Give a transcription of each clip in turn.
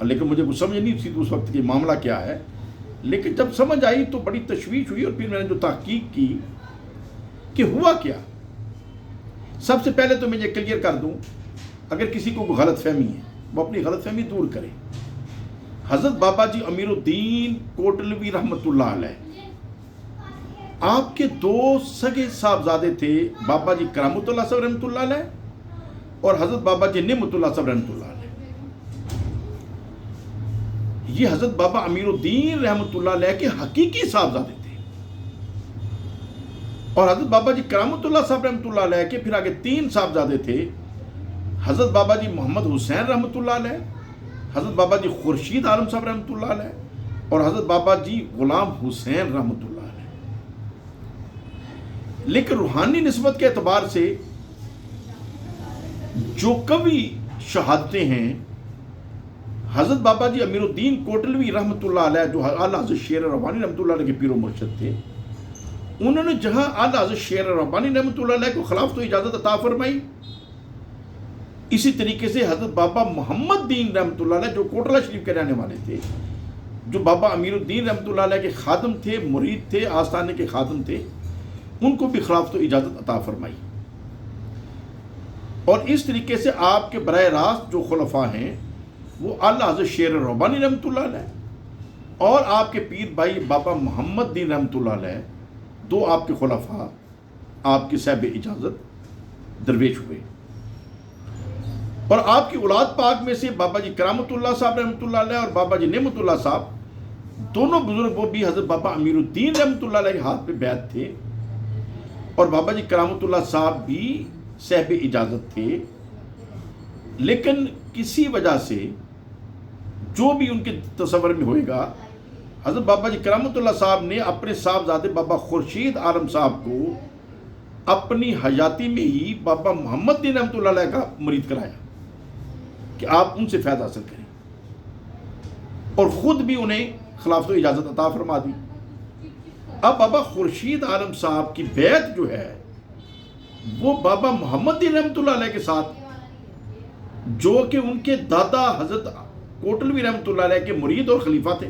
لیکن مجھے کچھ سمجھ نہیں تھی تو اس وقت کہ معاملہ کیا ہے، لیکن جب سمجھ آئی تو بڑی تشویش ہوئی، اور پھر میں نے جو تحقیق کی کہ ہوا کیا۔ سب سے پہلے تو میں یہ کلیئر کر دوں، اگر کسی کو کوئی غلط فہمی ہے وہ اپنی غلط فہمی دور کرے۔ حضرت بابا جی امیر الدین کوٹلوی رحمۃ اللہ علیہ، آپ کے دو سگے صاحبزادے تھے، بابا جی کرامت اللہ صاحب رحمۃ اللہ علیہ اور حضرت بابا جی نعمت اللہ صاحب رحمۃ اللہ علیہ۔ یہ حضرت بابا امیر الدین رحمۃ اللہ علیہ کے حقیقی صاحبزادے تھے، اور حضرت بابا جی کرامت اللہ صاحب رحمۃ اللہ علیہ کے پھر آگے 3 صاحبزادے تھے، حضرت بابا جی محمد حسین رحمۃ اللہ علیہ، حضرت بابا جی خورشید عالم صاحب رحمۃ اللہ علیہ اور حضرت بابا جی غلام حسین رحمۃ اللہ علیہ۔ لیکن روحانی نسبت کے اعتبار سے جو کبھی شہادتیں ہیں، حضرت بابا جی امیر الدین کوٹلوی رحمۃ اللہ علیہ جو اعلیٰ حضرت شیر ربانی رحمۃ اللہ علیہ کے پیر و مرشد تھے، انہوں نے جہاں اعلیٰ حضرت شیر ربانی رحمۃ اللہ علیہ کو خلافت و اجازت عطا فرمائی، اسی طریقے سے حضرت بابا محمد دین رحمۃ اللہ علیہ جو کوٹلہ شریف کے رہنے والے تھے، جو بابا امیر الدین رحمۃ اللہ علیہ کے خادم تھے، مرید تھے، آستانے کے خادم تھے، ان کو بھی خلافت و اجازت عطا فرمائی۔ اور اس طریقے سے آپ کے براہ راست جو خلفاء ہیں وہ اعلیٰ حضرت شیر ربانی رحمۃ اللہ علیہ اور آپ کے پیر بھائی بابا محمد دین رحمۃ اللہ علیہ، 2 آپ کے خلفاء آپ کے صاحب اجازت درویش ہوئے۔ اور آپ کی اولاد پاک میں سے بابا جی کرامت اللہ صاحب رحمۃ اللہ علیہ اور بابا جی نعمت اللہ صاحب، دونوں بزرگ وہ بھی حضرت بابا امیر الدین رحمۃ اللہ علیہ کے ہاتھ پہ بیعت تھے، اور بابا جی کرامت اللہ صاحب بھی صاحب اجازت تھے، لیکن کسی وجہ سے جو بھی ان کے تصور میں ہوئے گا، حضرت بابا جی کرامت اللہ صاحب نے اپنے صاحبزادے بابا خورشید عالم صاحب کو اپنی حیاتی میں ہی بابا محمد دین رحمۃ اللہ علیہ کا مرید کرایا کہ آپ ان سے فیض حاصل کریں، اور خود بھی انہیں خلافت و اجازت عطا فرما دی۔ اب بابا خورشید عالم صاحب کی بیعت جو ہے وہ بابا محمد دین رحمۃ اللہ علیہ کے ساتھ، جو کہ ان کے دادا حضرت کوٹلوی رحمۃ اللہ علیہ کے مرید اور خلیفہ تھے۔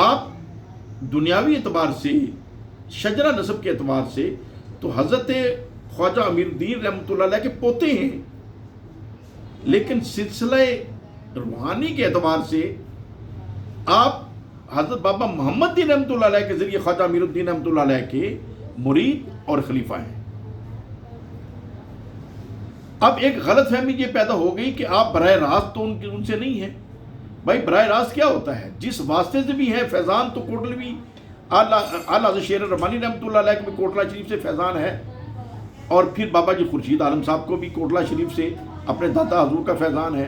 آپ دنیاوی اعتبار سے، شجرہ نسب کے اعتبار سے تو حضرت خواجہ امیر الدین رحمۃ اللہ علیہ کے پوتے ہیں، لیکن سلسلہ روحانی کے اعتبار سے آپ حضرت بابا محمد دین رحمۃ اللہ علیہ کے ذریعے خواجہ امیر الدین رحمۃ اللہ علیہ کے مرید اور خلیفہ ہیں۔ اب ایک غلط فہمی یہ پیدا ہو گئی کہ آپ براہ راست تو ان سے نہیں ہیں۔ بھائی براہ راست کیا ہوتا ہے؟ جس واسطے سے بھی ہے فیضان تو کوٹلوی اعلیٰ حضرت شیر ربانی رحمۃ اللہ علیہ کو بھی کوٹلہ شریف سے فیضان ہے، اور پھر بابا جی خورشید عالم صاحب کو بھی کوٹلہ شریف سے اپنے دادا حضور کا فیضان ہے،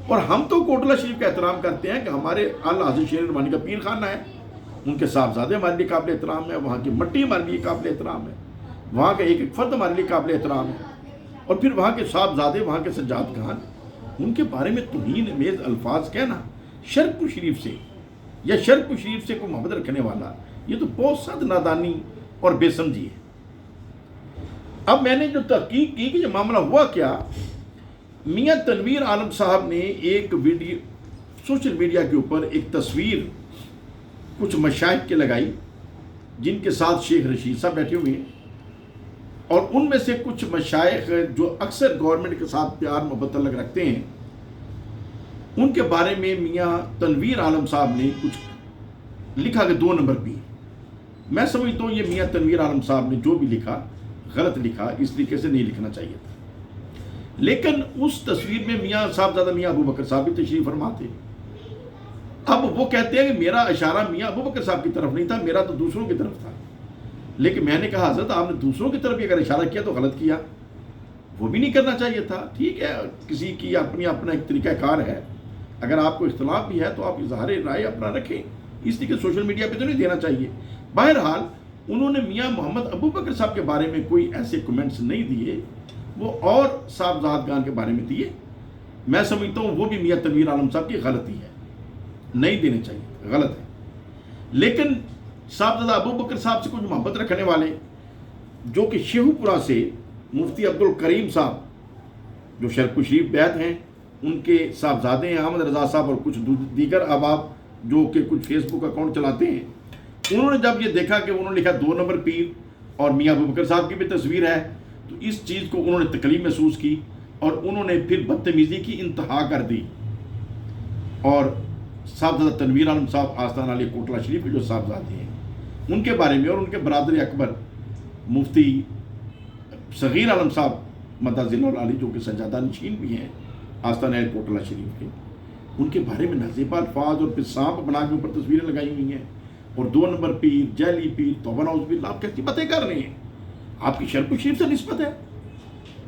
اور ہم تو کوٹلہ شریف کا احترام کرتے ہیں کہ ہمارے اعلیٰ حضرت شیر ربانی کا پیر خانہ ہے، ان کے صاحبزادے ہمارے لیے قابل احترام ہے، وہاں کی مٹی ہمارے لیے قابل احترام ہے، وہاں کا ایک ایک فرد ہمارے لیے قابل احترام ہے، اور پھر وہاں کے صاحبزادے، وہاں کے سجاد خان، ان کے بارے میں توہین امیز الفاظ کہنا شرک شریف سے یا شرک شریف سے کوئی محبت رکھنے والا، یہ تو بہت سخت نادانی اور بے سمجھی ہے۔ اب میں نے جو تحقیق کی کہ یہ معاملہ ہوا کیا، میاں تنویر عالم صاحب نے ایک ویڈیو سوشل میڈیا کے اوپر ایک تصویر کچھ مشائخ کے لگائی، جن کے ساتھ شیخ رشید صاحب بیٹھے ہوئے ہیں، اور ان میں سے کچھ مشائخ جو اکثر گورنمنٹ کے ساتھ پیار محبت تعلق رکھتے ہیں، ان کے بارے میں میاں تنویر عالم صاحب نے کچھ لکھا کہ 2 نمبر بھی۔ میں سمجھتا ہوں یہ میاں تنویر عالم صاحب نے جو بھی لکھا غلط لکھا، اس طریقے سے نہیں لکھنا چاہیے تھا۔ لیکن اس تصویر میں میاں صاحبزادہ میاں ابو بکر صاحب بھی تشریف فرما تھے۔ اب وہ کہتے ہیں کہ میرا اشارہ میاں ابو بکر صاحب کی طرف نہیں تھا، میرا تو دوسروں کی طرف تھا۔ لیکن میں نے کہا حضرت آپ نے دوسروں کی طرف اگر اشارہ کیا تو غلط کیا، وہ بھی نہیں کرنا چاہیے تھا۔ ٹھیک ہے، کسی کی اپنا ایک طریقہ کار ہے، اگر آپ کو اختلاف بھی ہے تو آپ اظہار رائے اپنا رکھیں، اس لیے کہ سوشل میڈیا پہ تو نہیں دینا چاہیے۔ بہرحال انہوں نے میاں محمد ابو بکر صاحب کے بارے میں کوئی ایسے کمنٹس نہیں دیے، وہ اور صاحبزادگان کے بارے میں دیے۔ میں سمجھتا ہوں وہ بھی میاں تنویر عالم صاحب کی غلطی ہے، نہیں دینے چاہیے، غلط ہے۔ لیکن صاحبزادہ ابو بکر صاحب سے کچھ محبت رکھنے والے، جو کہ شیخو پورہ سے مفتی عبد الکریم صاحب جو شرک شریف بیعت ہیں، ان کے صاحبزادے ہیں احمد رضا صاحب اور کچھ دیگر احباب جو کہ کچھ فیس بک اکاؤنٹ چلاتے ہیں، انہوں نے جب یہ دیکھا کہ انہوں نے لکھا 2 نمبر پیر اور میاں ابو بکر صاحب کی بھی تصویر ہے، تو اس چیز کو انہوں نے تکلیف محسوس کی اور انہوں نے پھر بدتمیزی کی انتہا کر دی، اور صاحبزادہ تنویر عالم صاحب آستان علی کوٹلہ شریف کے جو صاحبزادے ہیں ان کے بارے میں، اور ان کے برادر اکبر مفتی صغیر عالم صاحب مدہ ذلہ العالی جو کہ سجادہ نشین بھی ہیں آستان علی کوٹلہ شریف کے، ان کے بارے میں نازیبہ الفاظ اور پھر سانپ بنا کے اوپر تصویریں لگائی ہوئی ہیں، اور 2 نمبر پیر، جعلی پیر، توبہ نعوذ باللہ، آپ کیسی باتیں کر رہے ہیں؟ آپ کی شرف شریف سے نسبت ہے؟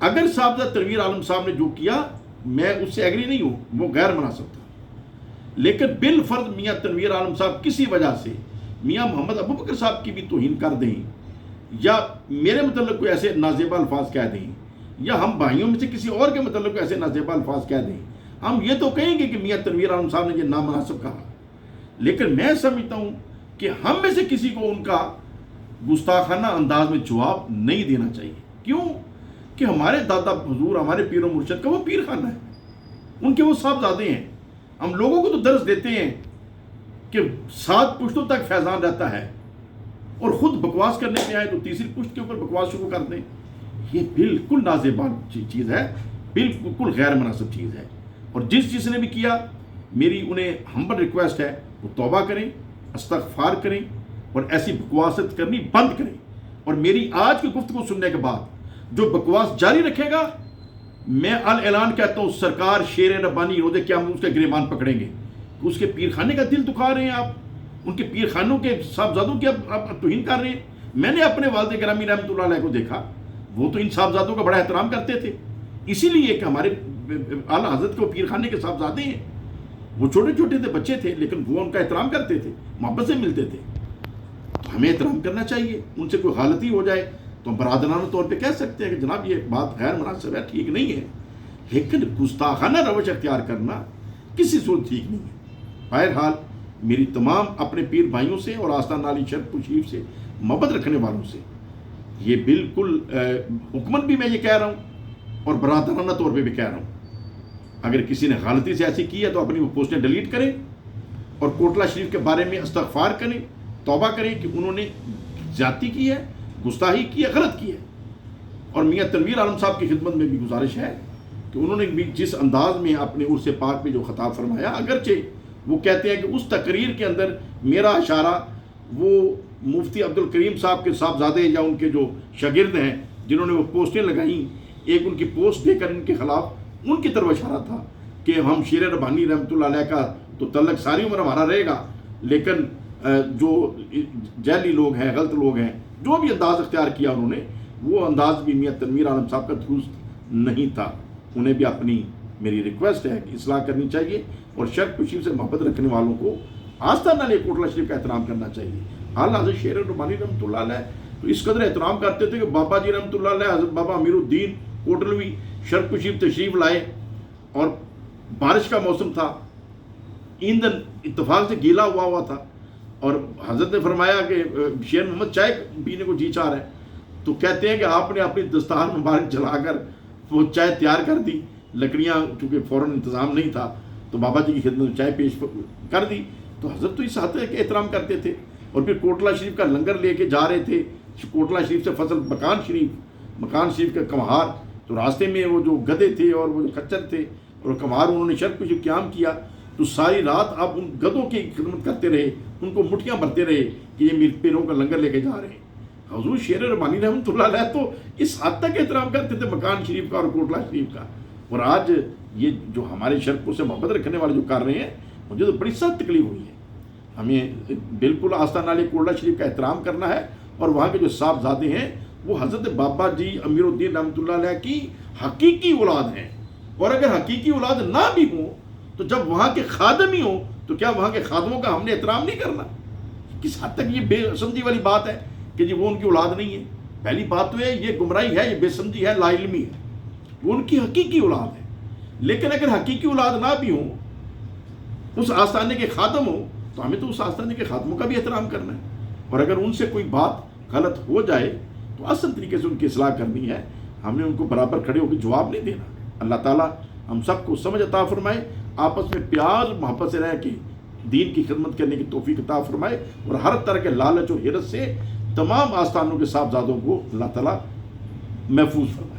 اگر صاحبزادہ تنویر عالم صاحب نے جو کیا میں اس سے ایگری نہیں ہوں، وہ غیر مناسب تھا، لیکن بالفرض میاں تنویر عالم صاحب کسی وجہ سے میاں محمد ابو بکر صاحب کی بھی توہین کر دیں یا میرے متعلق کوئی ایسے نازیبہ الفاظ کہہ دیں یا ہم بھائیوں میں سے کسی اور کے متعلق کوئی ایسے نازیبہ الفاظ کہہ دیں، ہم یہ تو کہیں گے کہ میاں تنویر عالم صاحب نے یہ نامناسب کہا، لیکن میں سمجھتا ہوں کہ ہم میں سے کسی کو ان کا گستاخانہ انداز میں جواب نہیں دینا چاہیے۔ کیوں کہ ہمارے دادا حضور، ہمارے پیر و مرشد کا وہ پیر خانہ ہے، ان کے وہ صاحبزادے ہیں۔ ہم لوگوں کو تو درس دیتے ہیں کہ 7 پشتوں تک فیضان رہتا ہے، اور خود بکواس کرنے پہ آئے تو تیسری پشت کے اوپر بکواس شروع کر دیں، یہ بالکل نازیبہ چیز ہے، بالکل غیر مناسب چیز ہے۔ اور جس نے بھی کیا، میری انہیں ہمبل ریکویسٹ ہے وہ توبہ کریں، استغفار کریں اور ایسی بکواست کرنی بند کریں، اور میری آج کی گفتگو سننے کے بعد جو بکواس جاری رکھے گا، میں اعلان کہتا ہوں سرکار شیر ربانی روزے قیامت اس کے گریبان پکڑیں گے، اس کے پیر خانے کا دل دکھا رہے ہیں آپ، ان کے پیر خانوں کے صاحبزادوں کی آپ توہین کر رہے ہیں۔ میں نے اپنے والد گرامی رحمۃ اللہ علیہ کو دیکھا، وہ تو ان صاحبزادوں کا بڑا احترام کرتے تھے، اسی لیے کہ ہمارے اعلیٰ حضرت کو پیر خانے کے صاحبزادے ہیں، وہ چھوٹے چھوٹے تھے، بچے تھے، لیکن وہ ان کا احترام کرتے تھے، محبت سے ملتے تھے، تو ہمیں احترام کرنا چاہیے۔ ان سے کوئی غلطی ہو جائے تو ہم برادرانہ طور پہ کہہ سکتے ہیں کہ جناب یہ بات غیر مناسب ہے، ٹھیک نہیں ہے، لیکن گستاخانہ روش اختیار کرنا کسی صورت ٹھیک نہیں ہے۔ بہرحال میری تمام اپنے پیر بھائیوں سے اور آستان علی شرف شریف سے محبت رکھنے والوں سے یہ بالکل حکمن بھی میں یہ کہہ رہا ہوں اور برادرانہ طور پہ بھی کہہ رہا ہوں، اگر کسی نے غلطی سے ایسی کی ہے تو اپنی وہ پوسٹیں ڈیلیٹ کریں اور کوٹلہ شریف کے بارے میں استغفار کریں، توبہ کریں کہ انہوں نے زیادتی کی ہے، گستاخی کی ہے، غلط کی ہے۔ اور میاں تنویر عالم صاحب کی خدمت میں بھی گزارش ہے کہ انہوں نے بھی جس انداز میں اپنے عرس پاک میں جو خطاب فرمایا، اگرچہ وہ کہتے ہیں کہ اس تقریر کے اندر میرا اشارہ وہ مفتی عبد الکریم صاحب کے صاحبزادے یا ان کے جو شاگرد ہیں جنہوں نے وہ پوسٹیں لگائیں، ایک ان کی پوسٹ دے کر ان کے خلاف ان کی طرف اشارہ تھا کہ ہم شیر ربانی رحمۃ اللہ علیہ کا تو تعلق ساری عمر ہمارا رہے گا، لیکن جو جعلی لوگ ہیں، غلط لوگ ہیں، جو بھی انداز اختیار کیا انہوں نے، وہ انداز بھی میاں تنویر عالم صاحب کا درست نہیں تھا۔ انہیں بھی اپنی میری ریکویسٹ ہے کہ اصلاح کرنی چاہیے اور شرف شریف سے محبت رکھنے والوں کو آستانہ علی کوٹلہ شریف کا احترام کرنا چاہیے۔ اعلیٰ حضرت شیر ربانی رحمۃ اللہ علیہ تو اس قدر احترام کرتے تھے کہ بابا جی رحمۃ اللہ علیہ، حضرت بابا امیر الدین کوٹلوی شرف شریف تشریف لائے اور بارش کا موسم تھا، ایندھن اتفاق سے گیلا ہوا تھا، اور حضرت نے فرمایا کہ شیر محمد چائے پینے کو جی چاہ رہا ہے، تو کہتے ہیں کہ آپ نے اپنی دستار مبارک جلا کر وہ چائے تیار کر دی، لکڑیاں چونکہ فوراً انتظام نہیں تھا تو بابا جی کی خدمت میں چائے پیش کر دی، تو حضرت تو اس حد تک احترام کرتے تھے۔ اور پھر کوٹلہ شریف کا لنگر لے کے جا رہے تھے، کوٹلہ شریف سے فصل مکان شریف کا کمہار، تو راستے میں وہ جو گدھے تھے اور وہ جو کچر تھے اور کمہار انہوں نے شرف شریف قیام کیا، تو ساری رات آپ ان گدھوں کی خدمت کرتے رہے، ان کو مٹھیاں بھرتے رہے کہ یہ میر پیروں کا لنگر لے کے جا رہے ہیں۔ حضور شیر ربانی رحمۃ اللہ علیہ تو اس حد تک احترام کرتے تھے مکان شریف کا اور کوٹلہ شریف کا، اور آج یہ جو ہمارے شرف سے محبت رکھنے والے جو کر رہے ہیں، مجھے تو بڑی سخت تکلیف ہوئی ہے۔ ہمیں بالکل آستانہ علی کوٹلہ شریف کا احترام کرنا ہے، اور وہاں کے جو صاحبزادے ہیں وہ حضرت بابا جی امیر الدین رحمۃ اللہ علیہ کی حقیقی اولاد ہیں، اور اگر حقیقی اولاد نہ بھی ہوں تو جب وہاں کے خادم ہی ہوں تو کیا وہاں کے خادموں کا ہم نے احترام نہیں کرنا؟ کس حد تک یہ بے سمجھی والی بات ہے کہ جی وہ ان کی اولاد نہیں ہے؟ پہلی بات تو ہے یہ گمراہی ہے، یہ بے سمجھی ہے، لا علمی ہے، وہ ان کی حقیقی اولاد ہے۔ لیکن اگر حقیقی اولاد نہ بھی ہوں، اس آستانے کے خادم ہوں، تو ہمیں تو اس آستانے کے خادموں کا بھی احترام کرنا ہے، اور اگر ان سے کوئی بات غلط ہو جائے تو اصل طریقے سے ان کی اصلاح کرنی ہے، ہم نے ان کو برابر کھڑے ہو کے جواب نہیں دینا۔ اللہ تعالیٰ ہم سب کو سمجھ عطا فرمائے، آپس میں پیار محبت سے رہ کے دین کی خدمت کرنے کی توفیق عطا فرمائے، اور ہر طرح کے لالچ اور حرص سے تمام آستانوں کے صاحبزادوں کو اللہ تعالیٰ محفوظ فرمائے۔